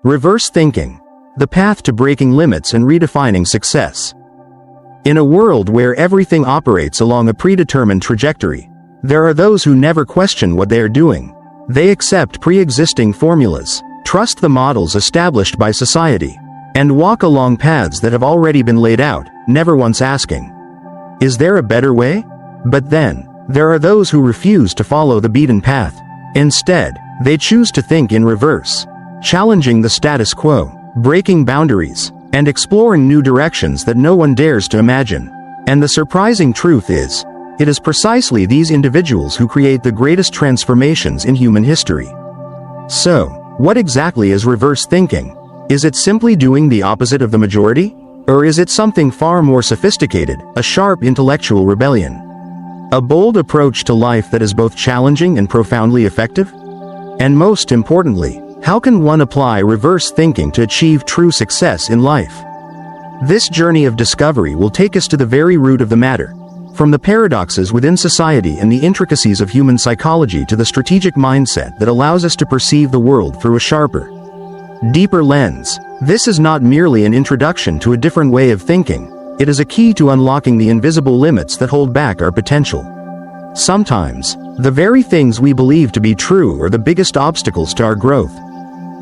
Reverse thinking, the path to breaking limits and redefining success. In a world where everything operates along a predetermined trajectory, there are those who never question what they are doing. They accept pre-existing formulas, trust the models established by society, and walk along paths that have already been laid out, never once asking, "Is there a better way?" But then, there are those who refuse to follow the beaten path. Instead, they choose to think in reverse, challenging the status quo, breaking boundaries, and exploring new directions that no one dares to imagine. And the surprising truth is, it is precisely these individuals who create the greatest transformations in human history. So, what exactly is reverse thinking? Is it simply doing the opposite of the majority? Or is it something far more sophisticated, a sharp intellectual rebellion? A bold approach to life that is both challenging and profoundly effective? And most importantly, how can one apply reverse thinking to achieve true success in life? This journey of discovery will take us to the very root of the matter, from the paradoxes within society and the intricacies of human psychology to the strategic mindset that allows us to perceive the world through a sharper, deeper lens. This is not merely an introduction to a different way of thinking, it is a key to unlocking the invisible limits that hold back our potential. Sometimes, the very things we believe to be true are the biggest obstacles to our growth.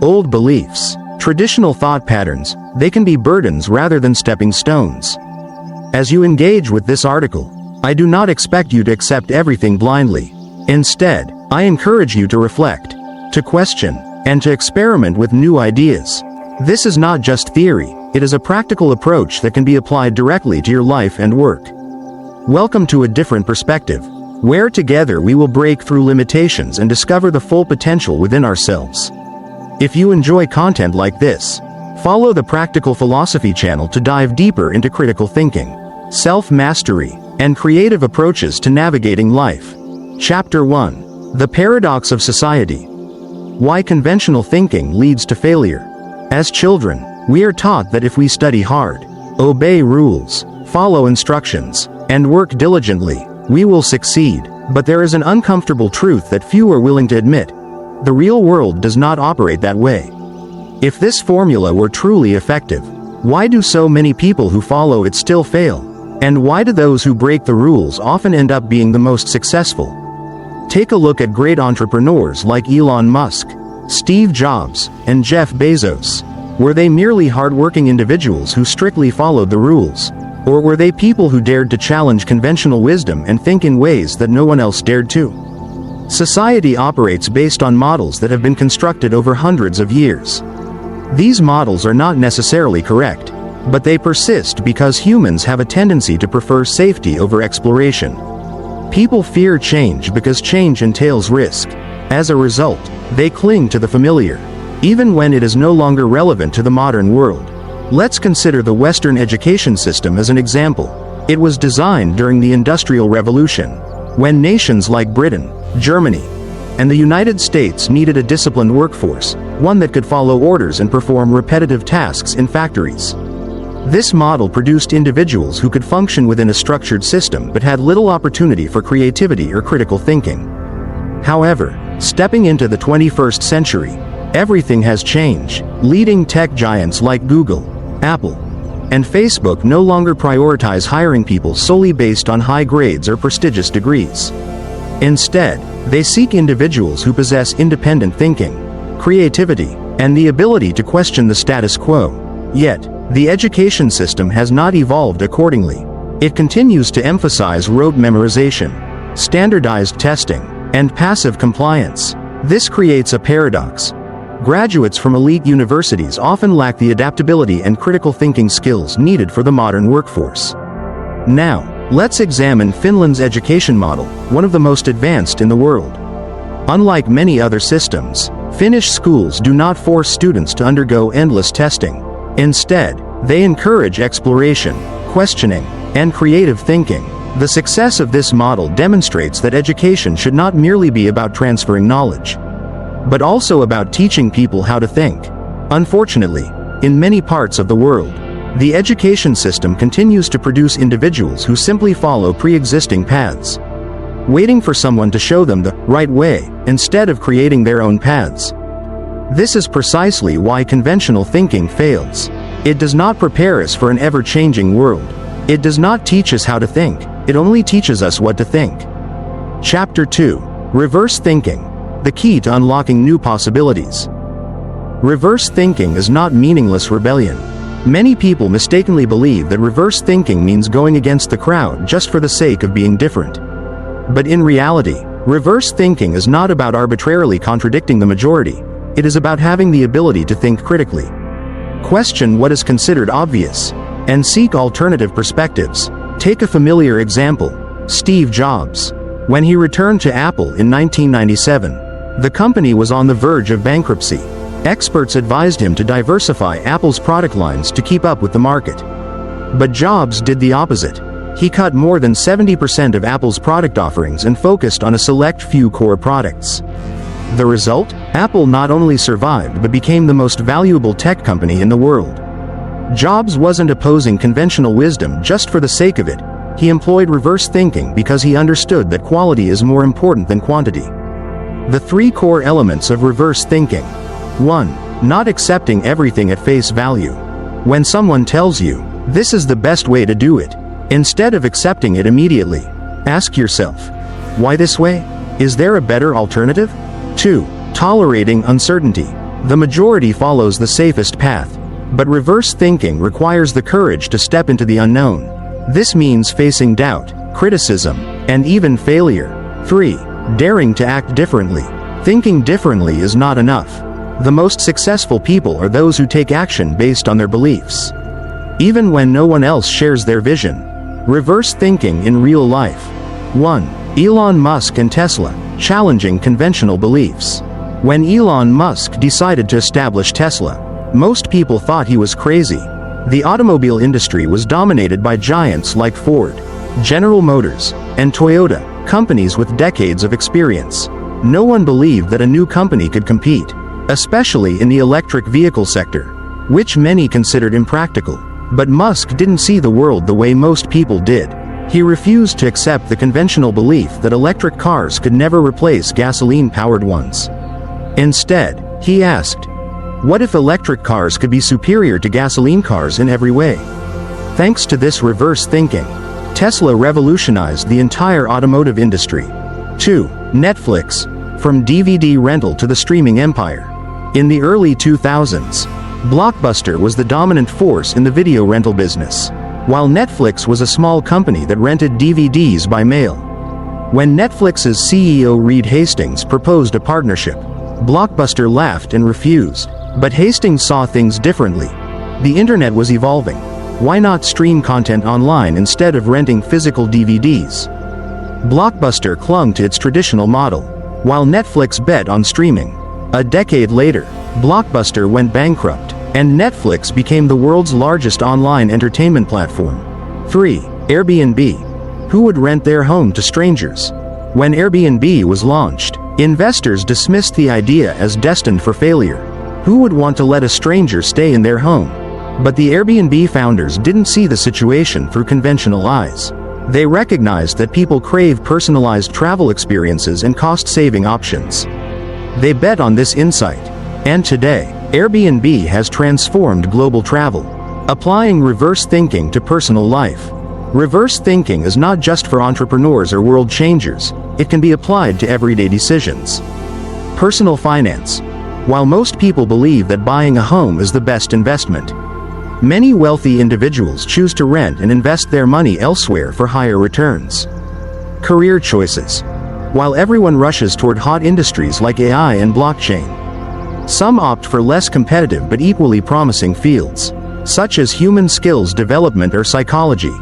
Old beliefs, traditional thought patterns, they can be burdens rather than stepping stones. As you engage with this article, I do not expect you to accept everything blindly. Instead, I encourage you to reflect, to question, and to experiment with new ideas. This is not just theory, it is a practical approach that can be applied directly to your life and work. Welcome to a different perspective, where together we will break through limitations and discover the full potential within ourselves. If you enjoy content like this, follow the Practical Philosophy channel to dive deeper into critical thinking, self-mastery, and creative approaches to navigating life. Chapter 1. The Paradox of Society. Why conventional thinking leads to failure. As children, we are taught that if we study hard, obey rules, follow instructions, and work diligently, we will succeed. But there is an uncomfortable truth that few are willing to admit. The real world does not operate that way. If this formula were truly effective, why do so many people who follow it still fail? And why do those who break the rules often end up being the most successful? Take a look at great entrepreneurs like Elon Musk, Steve Jobs, and Jeff Bezos. Were they merely hardworking individuals who strictly followed the rules? Or were they people who dared to challenge conventional wisdom and think in ways that no one else dared to? Society operates based on models that have been constructed over hundreds of years. These models are not necessarily correct, but they persist because humans have a tendency to prefer safety over exploration. People fear change because change entails risk. As a result, they cling to the familiar, even when it is no longer relevant to the modern world. Let's consider the Western education system as an example. It was designed during the Industrial Revolution, when nations like Britain, Germany, and the United States needed a disciplined workforce, one that could follow orders and perform repetitive tasks in factories. This model produced individuals who could function within a structured system but had little opportunity for creativity or critical thinking. However, stepping into the 21st century, everything has changed. Leading tech giants like Google, Apple, and Facebook no longer prioritize hiring people solely based on high grades or prestigious degrees. Instead, they seek individuals who possess independent thinking, creativity, and the ability to question the status quo. Yet, the education system has not evolved accordingly. It continues to emphasize rote memorization, standardized testing, and passive compliance. This creates a paradox. Graduates from elite universities often lack the adaptability and critical thinking skills needed for the modern workforce. Now, let's examine Finland's education model, one of the most advanced in the world. Unlike many other systems, Finnish schools do not force students to undergo endless testing. Instead, they encourage exploration, questioning, and creative thinking. The success of this model demonstrates that education should not merely be about transferring knowledge, but also about teaching people how to think. Unfortunately, in many parts of the world, the education system continues to produce individuals who simply follow pre-existing paths, waiting for someone to show them the right way, instead of creating their own paths. This is precisely why conventional thinking fails. It does not prepare us for an ever-changing world. It does not teach us how to think, it only teaches us what to think. Chapter 2. Reverse Thinking. The key to unlocking new possibilities. Reverse thinking is not meaningless rebellion. Many people mistakenly believe that reverse thinking means going against the crowd just for the sake of being different. But in reality, reverse thinking is not about arbitrarily contradicting the majority. It is about having the ability to think critically. Question what is considered obvious, and seek alternative perspectives. Take a familiar example, Steve Jobs. When he returned to Apple in 1997, the company was on the verge of bankruptcy. Experts advised him to diversify Apple's product lines to keep up with the market. But Jobs did the opposite. He cut more than 70% of Apple's product offerings and focused on a select few core products. The result? Apple not only survived but became the most valuable tech company in the world. Jobs wasn't opposing conventional wisdom just for the sake of it. He employed reverse thinking because he understood that quality is more important than quantity. The 3 core elements of reverse thinking. 1. Not accepting everything at face value. When someone tells you, this is the best way to do it, instead of accepting it immediately, ask yourself, why this way? Is there a better alternative? 2. Tolerating uncertainty. The majority follows the safest path, but reverse thinking requires the courage to step into the unknown. This means facing doubt, criticism, and even failure. 3. Daring to act differently. Thinking differently is not enough. The most successful people are those who take action based on their beliefs, even when no one else shares their vision. Reverse thinking in real life. 1. Elon Musk and Tesla, challenging conventional beliefs. When Elon Musk decided to establish Tesla, most people thought he was crazy. The automobile industry was dominated by giants like Ford, General Motors, and Toyota, companies with decades of experience. No one believed that a new company could compete, especially in the electric vehicle sector, which many considered impractical. But Musk didn't see the world the way most people did. He refused to accept the conventional belief that electric cars could never replace gasoline-powered ones. Instead, he asked, what if electric cars could be superior to gasoline cars in every way? Thanks to this reverse thinking, Tesla revolutionized the entire automotive industry. 2. Netflix. From DVD rental to the streaming empire. In the early 2000s, Blockbuster was the dominant force in the video rental business, while Netflix was a small company that rented DVDs by mail. When Netflix's CEO Reed Hastings proposed a partnership, Blockbuster laughed and refused. But Hastings saw things differently. The internet was evolving. Why not stream content online instead of renting physical DVDs? Blockbuster clung to its traditional model, while Netflix bet on streaming. A decade later, Blockbuster went bankrupt, and Netflix became the world's largest online entertainment platform. 3. Airbnb. Who would rent their home to strangers? When Airbnb was launched, investors dismissed the idea as destined for failure. Who would want to let a stranger stay in their home? But the Airbnb founders didn't see the situation through conventional eyes. They recognized that people crave personalized travel experiences and cost-saving options. They bet on this insight. And today, Airbnb has transformed global travel, applying reverse thinking to personal life. Reverse thinking is not just for entrepreneurs or world changers. It can be applied to everyday decisions. Personal finance. While most people believe that buying a home is the best investment, many wealthy individuals choose to rent and invest their money elsewhere for higher returns. Career choices. While everyone rushes toward hot industries like AI and blockchain, some opt for less competitive but equally promising fields, such as human skills development or psychology,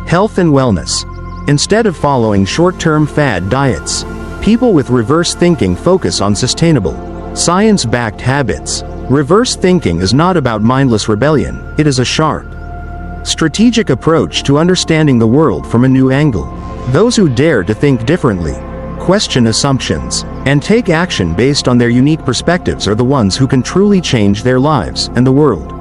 health and wellness. Instead of following short-term fad diets, people with reverse thinking focus on sustainable, science-backed habits. Reverse thinking is not about mindless rebellion, it is a sharp, strategic approach to understanding the world from a new angle. Those who dare to think differently, question assumptions, and take action based on their unique perspectives are the ones who can truly change their lives and the world.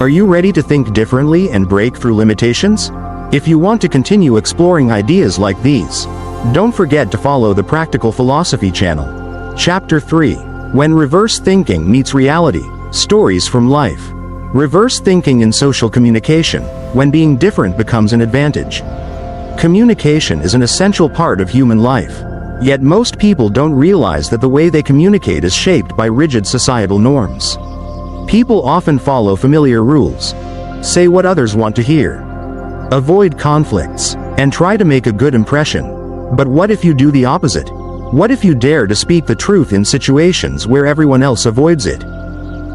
Are you ready to think differently and break through limitations? If you want to continue exploring ideas like these, don't forget to follow the Practical Philosophy channel. Chapter 3. When reverse thinking meets reality, stories from life. Reverse thinking in social communication, when being different becomes an advantage. Communication is an essential part of human life. Yet most people don't realize that the way they communicate is shaped by rigid societal norms. People often follow familiar rules. Say what others want to hear. Avoid conflicts, and try to make a good impression. But what if you do the opposite? What if you dare to speak the truth in situations where everyone else avoids it?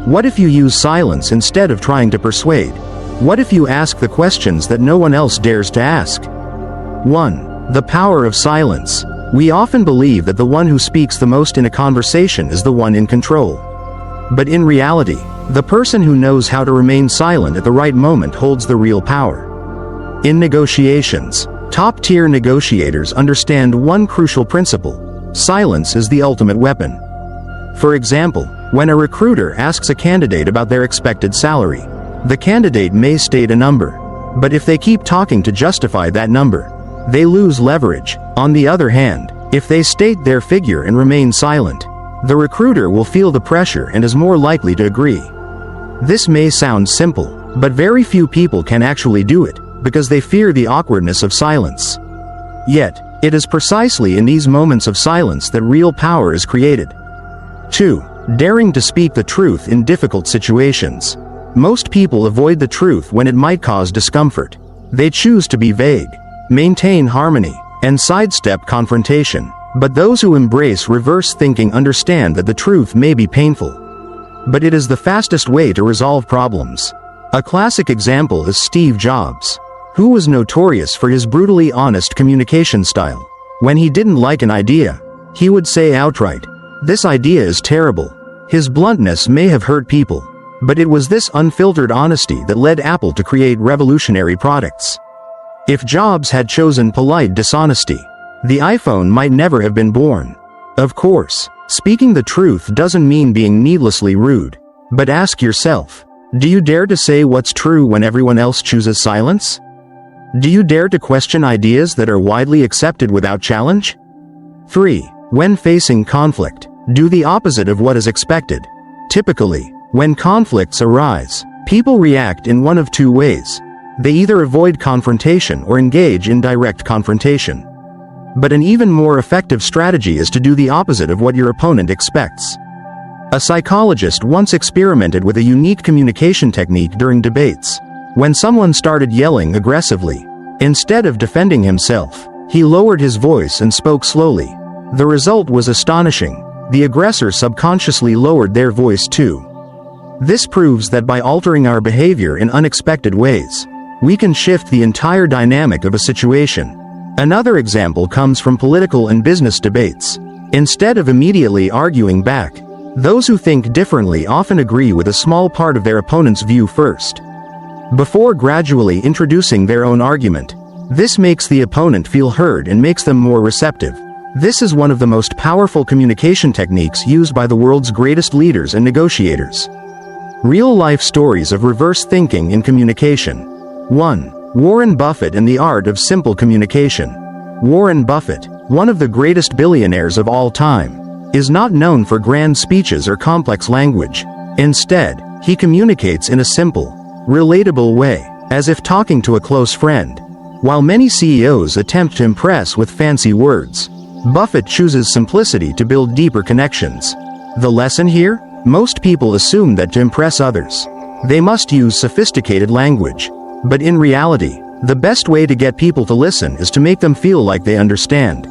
What if you use silence instead of trying to persuade? What if you ask the questions that no one else dares to ask? 1. The power of silence. We often believe that the one who speaks the most in a conversation is the one in control. But in reality, the person who knows how to remain silent at the right moment holds the real power. In negotiations, top-tier negotiators understand one crucial principle: silence is the ultimate weapon. For example, when a recruiter asks a candidate about their expected salary, the candidate may state a number, but if they keep talking to justify that number, they lose leverage. On the other hand, if they state their figure and remain silent, the recruiter will feel the pressure and is more likely to agree. This may sound simple, but very few people can actually do it, because they fear the awkwardness of silence. Yet, it is precisely in these moments of silence that real power is created. 2. Daring to speak the truth in difficult situations. Most people avoid the truth when it might cause discomfort. They choose to be vague, maintain harmony, and sidestep confrontation. But those who embrace reverse thinking understand that the truth may be painful, but it is the fastest way to resolve problems. A classic example is Steve Jobs, who was notorious for his brutally honest communication style. When he didn't like an idea, he would say outright, "This idea is terrible." His bluntness may have hurt people, but it was this unfiltered honesty that led Apple to create revolutionary products. If Jobs had chosen polite dishonesty, the iPhone might never have been born. Of course, speaking the truth doesn't mean being needlessly rude. But ask yourself, do you dare to say what's true when everyone else chooses silence? Do you dare to question ideas that are widely accepted without challenge? 3. When facing conflict, do the opposite of what is expected. Typically, when conflicts arise, people react in one of two ways. They either avoid confrontation or engage in direct confrontation. But an even more effective strategy is to do the opposite of what your opponent expects. A psychologist once experimented with a unique communication technique during debates. When someone started yelling aggressively, instead of defending himself, he lowered his voice and spoke slowly. The result was astonishing. The aggressor subconsciously lowered their voice too. This proves that by altering our behavior in unexpected ways, we can shift the entire dynamic of a situation. Another example comes from political and business debates. Instead of immediately arguing back, those who think differently often agree with a small part of their opponent's view first, before gradually introducing their own argument. This makes the opponent feel heard and makes them more receptive. This is one of the most powerful communication techniques used by the world's greatest leaders and negotiators. Real-life stories of reverse thinking in communication. 1. Warren Buffett and the art of simple communication. Warren Buffett, one of the greatest billionaires of all time, is not known for grand speeches or complex language. Instead, he communicates in a simple, relatable way, as if talking to a close friend. While many CEOs attempt to impress with fancy words, Buffett chooses simplicity to build deeper connections. The lesson here? Most people assume that to impress others, they must use sophisticated language. But in reality, the best way to get people to listen is to make them feel like they understand.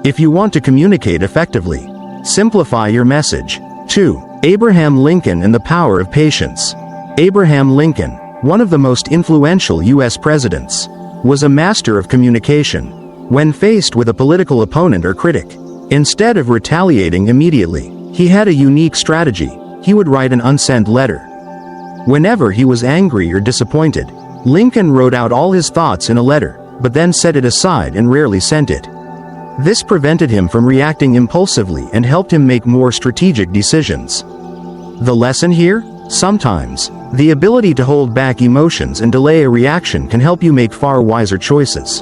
If you want to communicate effectively, simplify your message. 2. Abraham Lincoln and the power of patience. Abraham Lincoln, one of the most influential U.S. presidents, was a master of communication. When faced with a political opponent or critic, instead of retaliating immediately, he had a unique strategy. He would write an unsent letter. Whenever he was angry or disappointed, Lincoln wrote out all his thoughts in a letter, but then set it aside and rarely sent it. This prevented him from reacting impulsively and helped him make more strategic decisions. The lesson here? Sometimes, the ability to hold back emotions and delay a reaction can help you make far wiser choices.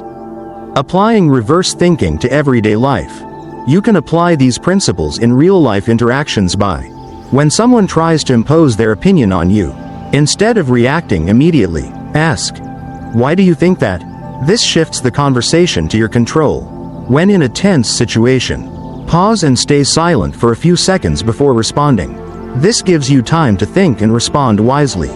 Applying reverse thinking to everyday life. You can apply these principles in real-life interactions by when someone tries to impose their opinion on you. Instead of reacting immediately, ask, "Why do you think that?" This shifts the conversation to your control. When in a tense situation, pause and stay silent for a few seconds before responding. This gives you time to think and respond wisely.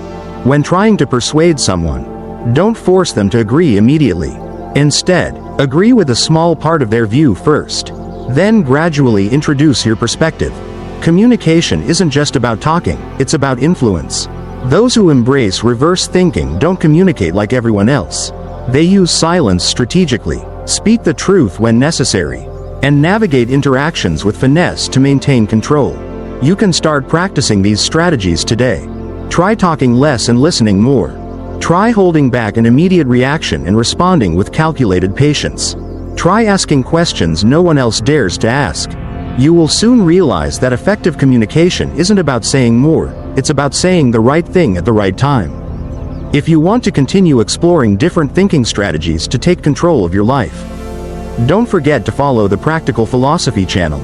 When trying to persuade someone, don't force them to agree immediately. Instead, agree with a small part of their view first. Then gradually introduce your perspective. Communication isn't just about talking, it's about influence. Those who embrace reverse thinking don't communicate like everyone else. They use silence strategically, speak the truth when necessary, and navigate interactions with finesse to maintain control. You can start practicing these strategies today. Try talking less and listening more. Try holding back an immediate reaction and responding with calculated patience. Try asking questions no one else dares to ask. You will soon realize that effective communication isn't about saying more, it's about saying the right thing at the right time. If you want to continue exploring different thinking strategies to take control of your life, don't forget to follow the Practical Philosophy channel.